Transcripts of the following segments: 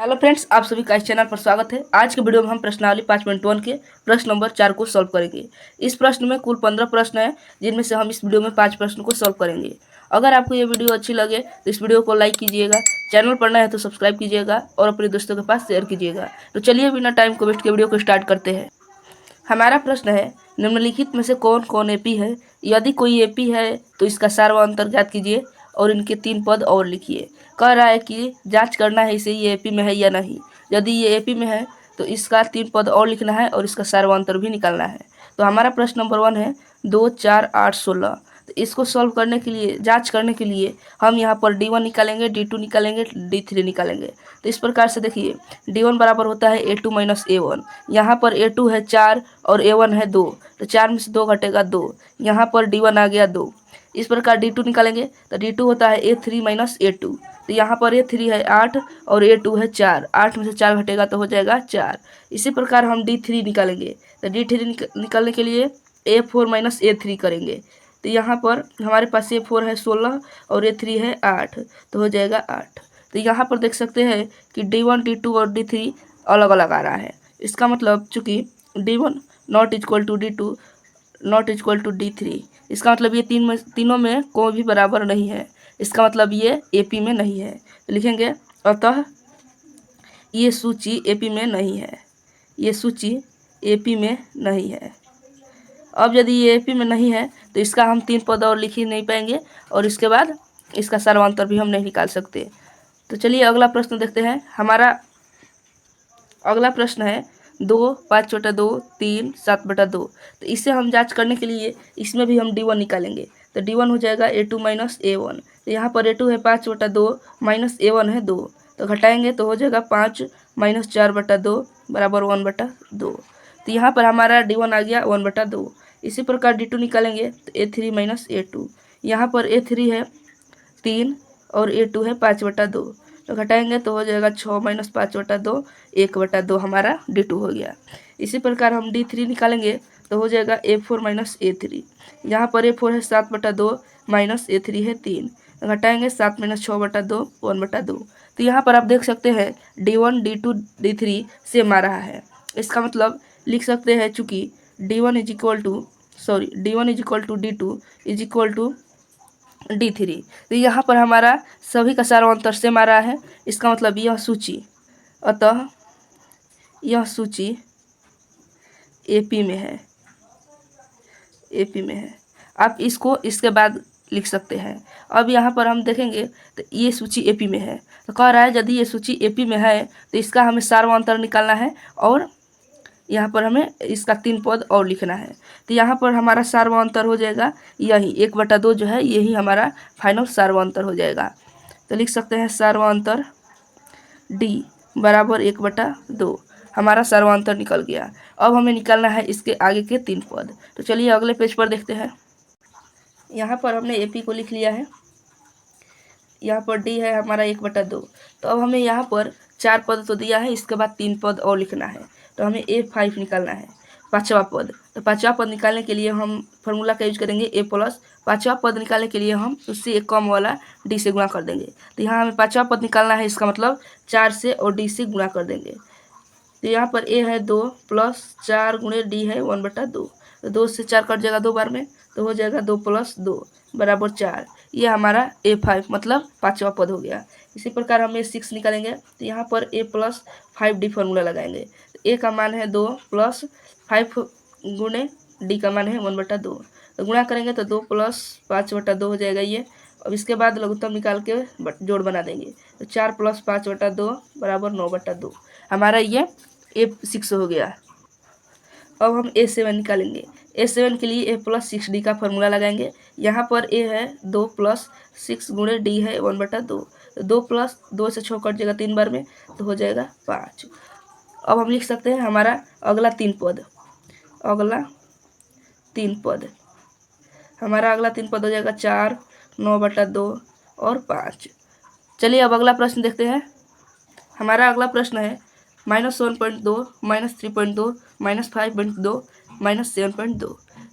Hello friends, आप सभी का इस चैनल पर स्वागत है। आज के वीडियो में हम प्रश्नावली 5.1 के प्रश्न नंबर 4 को सॉल्व करेंगे। इस प्रश्न में कुल 15 प्रश्न हैं, जिनमें से हम इस वीडियो में 5 प्रश्न को सॉल्व करेंगे। अगर आपको ये वीडियो अच्छी लगे तो इस वीडियो को लाइक कीजिएगा, चैनल पर नए हैं तो सब्सक्राइब कीजिएगा और अपने दोस्तों के पास शेयर कीजिएगा। तो चलिए बिना टाइम को वेस्ट के वीडियो को स्टार्ट करते हैं। हमारा प्रश्न है, निम्नलिखित में से कौन कौन एपी है? यदि कोई एपी है तो इसका सार्वअंतर ज्ञात कीजिए और इनके 3 पद और लिखिए। कह रहा है कि जांच करना है इसे, ये एपी में है या नहीं। यदि ये एपी में है तो इसका 3 पद और लिखना है और इसका सार्वअंतर भी निकालना है। तो हमारा प्रश्न नंबर 1 है 2, 4, 8, 16। तो इसको सॉल्व करने के लिए, जांच करने के लिए हम यहाँ पर D1 निकालेंगे, D2 निकालेंगे, D3 निकालेंगे। तो इस प्रकार से देखिए, D1 बराबर होता है A2 माइनस A1। यहाँ पर A2 है 4 और A1 है 2, तो 4 में से 2 घटेगा 2। यहाँ पर D1 आ गया 2। इस प्रकार D2 निकालेंगे तो D2 होता है A3 माइनस A2। तो यहाँ पर A3 है 8 और A2 है 4, 8 में से 4 घटेगा तो हो जाएगा 4। इसी प्रकार हम D3 निकालेंगे तो D3 निकालने के लिए A4 माइनस A3 करेंगे। तो यहाँ पर हमारे पास A4 है 16 और A3 है 8, तो हो जाएगा 8। तो यहाँ पर देख सकते हैं कि D1, D2 और D3 अलग अलग आ रहा है। इसका मतलब चूँकि D1 not equal to D2 not equal to D3, इसका मतलब ये तीनों में कोई भी बराबर नहीं है। इसका मतलब ये एपी में नहीं है। तो लिखेंगे अतः ये सूची एपी में नहीं है। ये सूची एपी में नहीं है। अब यदि ये एपी में नहीं है तो इसका हम 3 पद और लिख ही नहीं पाएंगे और इसके बाद इसका सार्वअंतर भी हम नहीं निकाल सकते। तो चलिए अगला प्रश्न देखते हैं। हमारा अगला प्रश्न है 2, 5/2, 3, 7/2। तो इसे हम जांच करने के लिए इसमें भी हम D1 निकालेंगे। तो D1 हो जाएगा A2 माइनस A1। तो यहाँ पर A2 है 5/2 माइनस A1 है 2, तो घटाएंगे तो हो जाएगा 5 माइनस 4/2 बराबर 1/2। तो यहाँ पर हमारा D1 आ गया 1/2। इसी प्रकार D2 निकालेंगे तो A3 माइनस A2। यहाँ पर A3 है 3 और A2 है 5/2, तो घटाएंगे तो हो जाएगा 6 माइनस 5/2, 1/2 हमारा D2 हो गया। इसी प्रकार हम D3 निकालेंगे तो हो जाएगा A4 माइनस A3। यहाँ पर A4 है 7/2 माइनस A3 है 3, तो घटाएंगे 7 माइनस 6/2, 1/2। तो यहाँ पर आप देख सकते हैं D1, D2, D3 सेम आ रहा है। इसका मतलब लिख सकते हैं, चूँकि D1 is equal to D2 is equal to D3। तो यहाँ पर हमारा सभी का सार्वअंतर सेम आ रहा है। इसका मतलब यह सूची, अतः यह सूची एपी में है। एपी में है। आप इसको इसके बाद लिख सकते हैं। अब यहाँ पर हम देखेंगे तो ये सूची एपी में है। तो कह रहा है यदि ये सूची एपी में है तो इसका हमें सार्वअंतर निकालना है और यहाँ पर हमें इसका 3 पद और लिखना है। तो यहाँ पर हमारा सार्वअंतर हो जाएगा यही 1/2 जो है, यही हमारा फाइनल सार्वअंतर हो जाएगा। तो लिख सकते हैं सार्वअंतर D बराबर 1/2। हमारा सार्वअंतर निकल गया। अब हमें निकालना है इसके आगे के 3 पद। तो चलिए अगले पेज पर देखते हैं। यहाँ पर हमने एपी को लिख लिया है। यहाँ पर D है हमारा 1/2। तो अब हमें यहाँ पर 4 पद तो दिया है, इसके बाद 3 पद और लिखना है। तो हमें A5 निकालना है, 5वां पद। तो 5वां पद निकालने के लिए हम फॉर्मूला का यूज करेंगे A प्लस। 5वां पद निकालने के लिए हम उससे एक कम वाला D से गुणा कर देंगे। तो यहाँ हमें 5वां पद निकालना है, इसका मतलब 4 से और D से गुणा कर देंगे। तो यहाँ पर A है 2 प्लस 4 गुणे D है 1/2। तो 2 से 4 कट जाएगा 2 बार में, तो हो जाएगा 2 प्लस 2 बराबर 4। ये हमारा A5 मतलब 5वां पद हो गया। इसी प्रकार हम A6 निकालेंगे। तो यहाँ पर A प्लस 5D फॉर्मूला लगाएंगे। तो A का मान है 2 प्लस 5 गुणे D का मान है 1/2। तो गुणा करेंगे तो 2 प्लस 5/2 हो जाएगा ये। अब इसके बाद लघुत्तम निकाल के जोड़ बना देंगे। तो 4 प्लस 5/2 बराबर 9/2। हमारा ये A6 हो गया। अब हम A7 निकालेंगे। A7 के लिए A प्लस 6D का फॉर्मूला लगाएंगे। यहाँ पर A है 2 प्लस 6 गुणे D है 1/2। तो 2 प्लस 2 से 6 कट जाएगा 3 बार में, तो हो जाएगा 5। अब हम लिख सकते हैं हमारा अगला 3 पद। हमारा अगला 3 पद हो जाएगा 4, 9/2 और 5। चलिए अब अगला प्रश्न देखते हैं। हमारा अगला प्रश्न है -1.2, -3.2, -5.2, -7.2।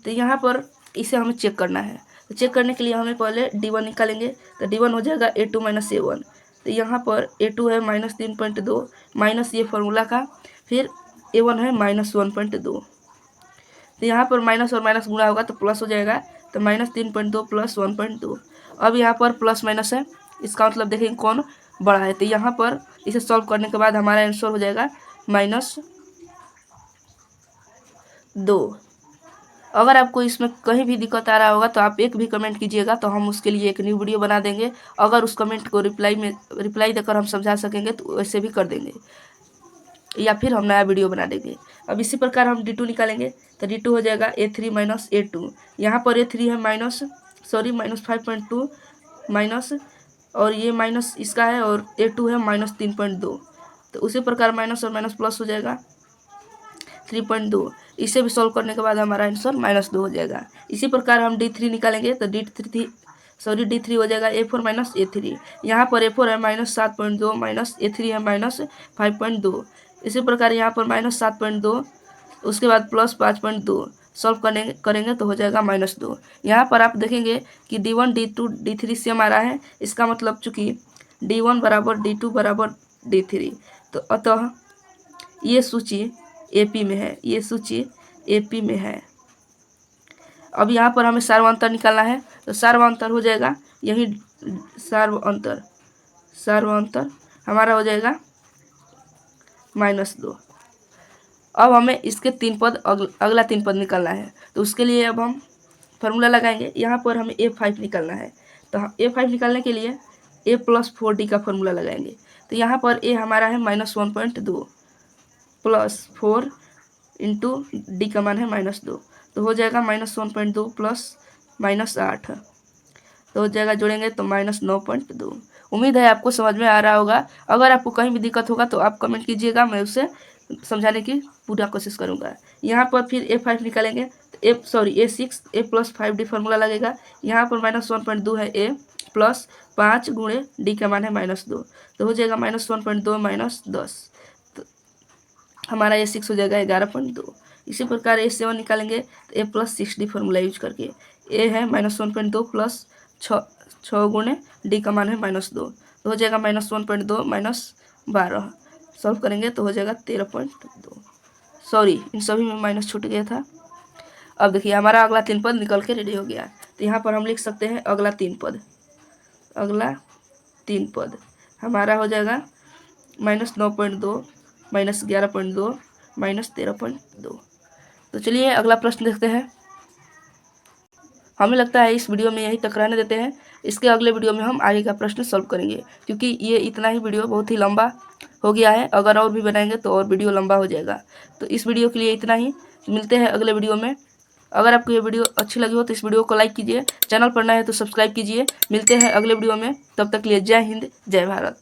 तो यहाँ पर इसे हमें चेक करना है। तो चेक करने के लिए हमें पहले D1 निकालेंगे। तो D1 हो जाएगा A2 माइनस A1। तो यहाँ पर A2 है -3.2 माइनस ये फॉर्मूला का, फिर A1 है -1.2। तो यहाँ पर माइनस और माइनस गुणा होगा तो प्लस हो जाएगा, तो -3.2 + 1.2। अब यहाँ पर प्लस माइनस है, इसका मतलब देखेंगे कौन बड़ा है। तो यहाँ पर इसे सॉल्व करने के बाद हमारा आंसर हो जाएगा -2। अगर आपको इसमें कहीं भी दिक्कत आ रहा होगा तो आप एक भी कमेंट कीजिएगा, तो हम उसके लिए एक न्यू वीडियो बना देंगे। अगर उस कमेंट को रिप्लाई देकर हम समझा सकेंगे तो वैसे भी कर देंगे, या फिर हम नया वीडियो बना देंगे। अब इसी प्रकार हम D2 निकालेंगे, तो D2 हो जाएगा A3 - A2। यहाँ पर A3 है -5.2 माइनस, और ये माइनस इसका है, और A2 है -3.2। तो उसी प्रकार माइनस और माइनस प्लस हो जाएगा 3.2। इसे भी सॉल्व करने के बाद हमारा आंसर -2 हो जाएगा। इसी प्रकार हम D3 निकालेंगे, तो D3 हो जाएगा A4 - A3। यहाँ पर A4 है -7.2 माइनस A3 है -5.2। इसी प्रकार यहाँ पर -7.2, उसके बाद +5.2 सॉल्व करेंगे तो हो जाएगा -2। यहाँ पर आप देखेंगे कि D1 D2 D3 सेम आ रहा है, इसका मतलब चूँकि D1 = D2 = D3, तो अतः ये सूची AP में है, ये सूची AP में है। अब यहाँ पर हमें सार्वअंतर निकालना है, तो सार्वअंतर हो जाएगा यही सार्वअंतर हमारा हो जाएगा -2। अब हमें इसके 3 पद अगला 3 पद निकालना है, तो उसके लिए अब हम फार्मूला लगाएंगे। यहाँ पर हमें A5 निकालना है, तो A5 निकालने के लिए A + 4D का फार्मूला लगाएंगे। तो यहाँ पर A हमारा है -1.2 + 4 × D का मान है -2, तो हो जाएगा -1.2 + -8, तो हो जाएगा, जोड़ेंगे तो -9.2। उम्मीद है आपको समझ में आ रहा होगा। अगर आपको कहीं भी दिक्कत होगा तो आप कमेंट कीजिएगा, मैं उसे समझाने की पूरा कोशिश करूंगा। यहाँ पर फिर A5 निकालेंगे, तो A6 A + 5D फार्मूला लगेगा। यहाँ पर -1.2 है A + 5 × D का मान है -2, तो हो जाएगा -1.2 - 10, तो हमारा A6 हो जाएगा 11.2। इसी प्रकार A7 निकालेंगे, तो A + 6D फार्मूला यूज करके। A है -1.2 + 6 × D का मान है -2, तो हो जाएगा -1.2 - 12। सॉल्व करेंगे तो हो जाएगा 13.2। सॉरी, इन सभी में माइनस छूट गया था। अब देखिए हमारा अगला 3 पद निकल के रेडी हो गया। तो यहाँ पर हम लिख सकते हैं अगला 3 पद। अगला 3 पद हमारा हो जाएगा -9.2 -11.2 -13.2। तो चलिए अगला प्रश्न देखते हैं। हमें लगता है इस वीडियो में यही तक रहने देते हैं। इसके अगले वीडियो में हम आगे का प्रश्न सॉल्व करेंगे, क्योंकि ये इतना ही वीडियो बहुत ही लंबा हो गया है। अगर और भी बनाएंगे तो और वीडियो लंबा हो जाएगा। तो इस वीडियो के लिए इतना ही, मिलते हैं अगले वीडियो में। अगर आपको ये वीडियो अच्छी लगी हो तो इस वीडियो को लाइक कीजिए, चैनल पर नए हैं तो सब्सक्राइब कीजिए। मिलते हैं अगले वीडियो में, तब तक के लिए जय हिंद, जय भारत।